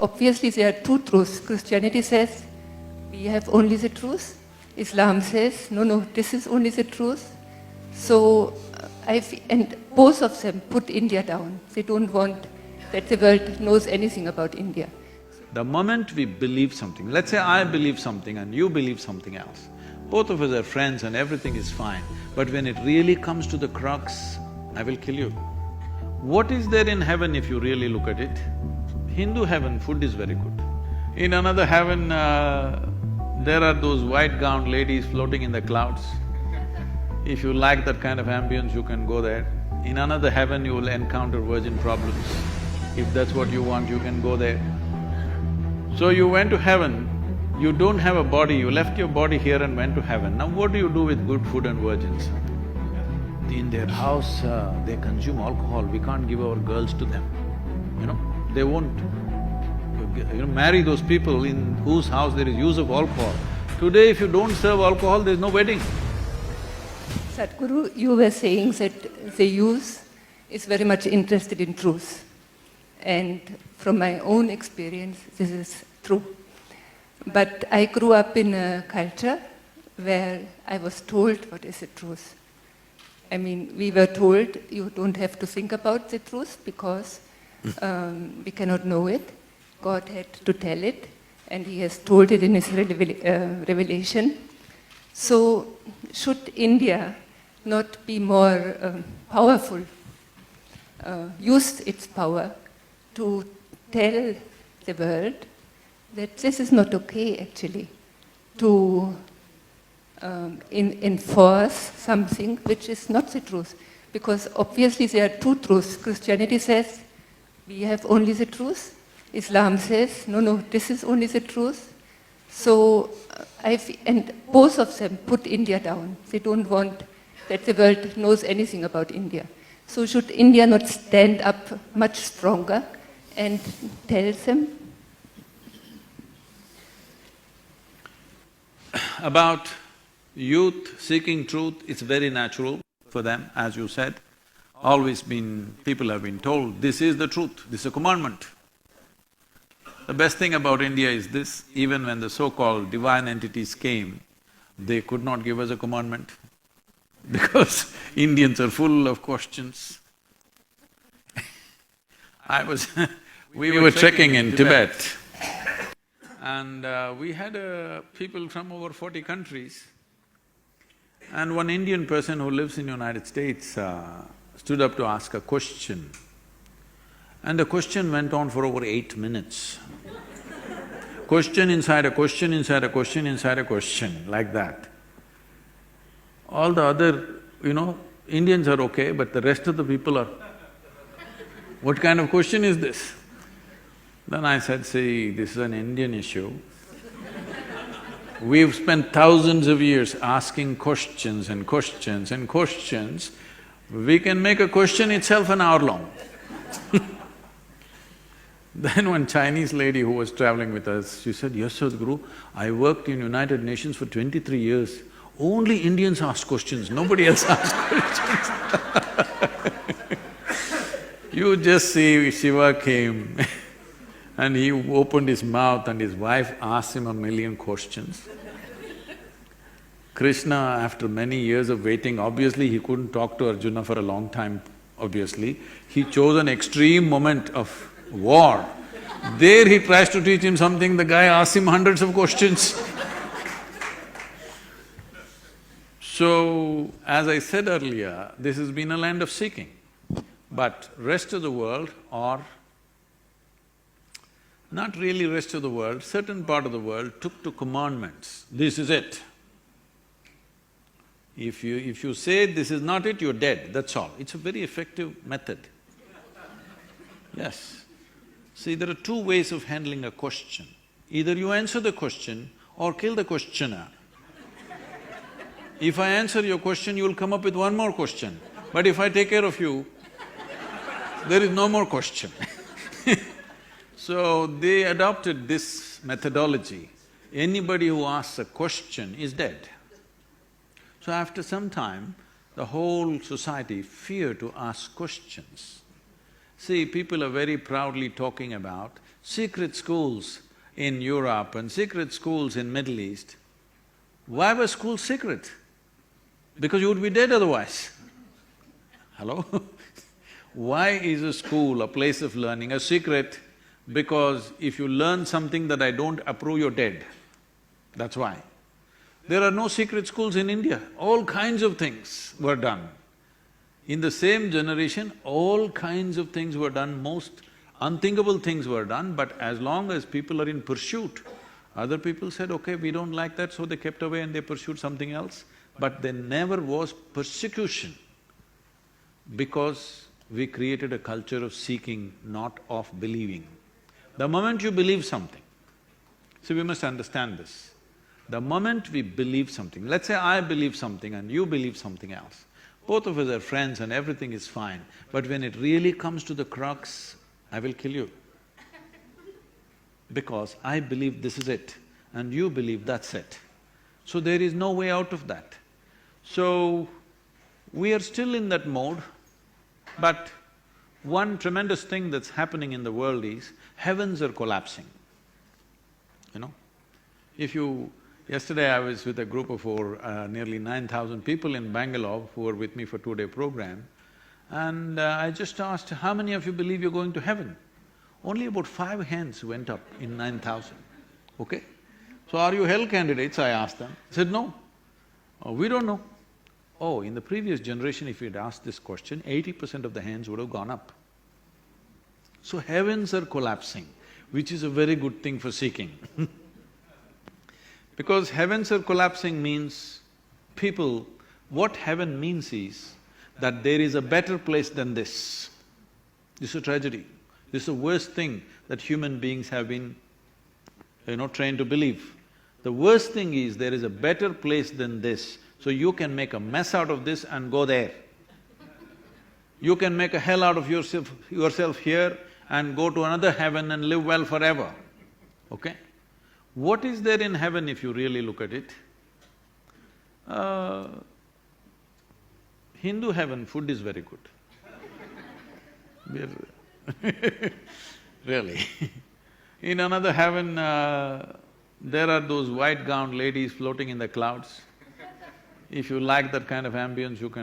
Obviously, there are two truths. Christianity says we have only the truth. Islam says, no, this is only the truth. So, and both of them put India down. They don't want that the world knows anything about India. The moment we believe something, let's say I believe something and you believe something else, both of us are friends and everything is fine, but when it really comes to the crux, I will kill you. What is there in heaven if you really look at it? Hindu heaven, food is very good. In another heaven, there are those white-gowned ladies floating in the clouds. If you like that kind of ambience, you can go there. In another heaven, you will encounter virgin problems. If that's what you want, you can go there. So you went to heaven, you don't have a body, you left your body here and went to heaven. Now what do you do with good food and virgins? In their house, they consume alcohol, we can't give our girls to them, they won't marry those people in whose house there is use of alcohol. Today, if you don't serve alcohol, there's no wedding. Sadhguru, you were saying that the youth is very much interested in truth. And from my own experience, this is true. But I grew up in a culture where I was told what is the truth. I mean, we were told you don't have to think about the truth because we cannot know it. God had to tell it, and He has told it in His revelation. So, should India not be more powerful, use its power to tell the world that this is not okay, actually, to enforce something which is not the truth. Because obviously there are two truths. Christianity says we have only the truth. Islam says, no, this is only the truth. So, and both of them put India down. They don't want that the world knows anything about India. So should India not stand up much stronger and tell them? About youth seeking truth, it's very natural for them, as you said. People have been told, this is the truth, this is a commandment. The best thing about India is this, even when the so-called divine entities came, they could not give us a commandment because Indians are full of questions. We were trekking in Tibet and we had people from over 40 countries, and one Indian person who lives in United States stood up to ask a question. And the question went on for over 8 minutes. Question inside a question, inside a question, inside a question, like that. All the other, Indians are okay, but the rest of the people are, what kind of question is this? Then I said, see, this is an Indian issue. We've spent thousands of years asking questions and questions and questions. We can make a question itself an hour long. Then one Chinese lady who was traveling with us, she said, yes, Sadhguru, I worked in United Nations for 23 years. Only Indians ask questions, nobody else asks questions. You just see, Shiva came and he opened his mouth and his wife asked him 1,000,000 questions. Krishna, after many years of waiting, obviously he couldn't talk to Arjuna for a long time, obviously. He chose an extreme moment of war. There he tries to teach him something, the guy asks him hundreds of questions. So, as I said earlier, this has been a land of seeking. But rest of the world, or not really rest of the world, certain part of the world took to commandments. This is it. If you say this is not it, you're dead, that's all. It's a very effective method. Yes. See, there are two ways of handling a question. Either you answer the question or kill the questioner. If I answer your question, you will come up with one more question. But if I take care of you, there is no more question. So they adopted this methodology. Anybody who asks a question is dead. So after some time, the whole society feared to ask questions. See, people are very proudly talking about secret schools in Europe and secret schools in Middle East. Why were schools secret? Because you would be dead otherwise. Hello? Why is a school, a place of learning, a secret? Because if you learn something that I don't approve, you're dead. That's why. There are no secret schools in India. All kinds of things were done. In the same generation, all kinds of things were done, most unthinkable things were done, but as long as people are in pursuit, other people said, okay, we don't like that, so they kept away and they pursued something else. But there never was persecution because we created a culture of seeking, not of believing. The moment you believe something, see, we must understand this. The moment we believe something, let's say I believe something and you believe something else, both of us are friends and everything is fine, but when it really comes to the crux, I will kill you. Because I believe this is it and you believe that's it. So there is no way out of that. So, we are still in that mode, but one tremendous thing that's happening in the world is heavens are collapsing, you know. Yesterday I was with a group of nearly 9,000 people in Bangalore who were with me for 2-day program, and I just asked, how many of you believe you're going to heaven? Only about 5 hands went up in 9,000, okay? So, are you hell candidates, I asked them. They said, no. Oh, we don't know. Oh, in the previous generation, if you'd asked this question, 80% of the hands would have gone up. So heavens are collapsing, which is a very good thing for seeking because heavens are collapsing means people… what heaven means is that there is a better place than this. This is a tragedy. This is the worst thing that human beings have been, trained to believe. The worst thing is there is a better place than this, so you can make a mess out of this and go there. You can make a hell out of yourself here and go to another heaven and live well forever, okay? What is there in heaven if you really look at it? Hindu heaven, food is very good. Really. In another heaven, there are those white-gowned ladies floating in the clouds. If you like that kind of ambience, you can